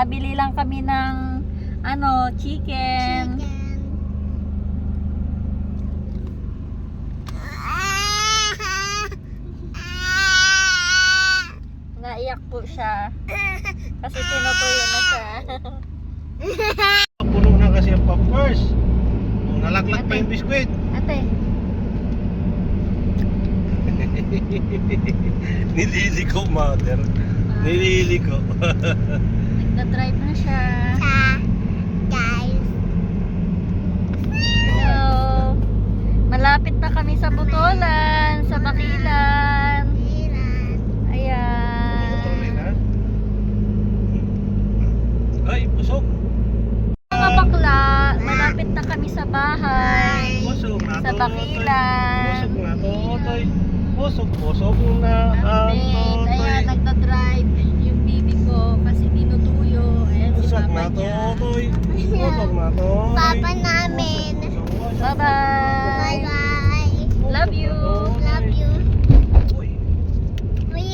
Kakabili lang kami ng chicken. Naiyak po siya. Kasi tinutuyo na siya. Puno na kasi ang poppers. Nalaglag pa yung biskwit. Ate. Nililiko, mother. Nililiko. Nagda-drive na siya. Guys. Hello. Malapit na kami sa Butolan, sa Bakilan. Ayan. Ay, pusok. Mga bakla, malapit na kami sa bahay. Pusok na Sa to, Bakilan. Pusok na to, toy. Pusok na ang Update. Ayan, totoy. nagda-drive yung bibi ko kasi tinutuyo. Ayan si Pusok papa na to, niya. toy. Pusok na to. Papa namin. Bye-bye. Bye-bye. Love you. Love you. Uy. Uy.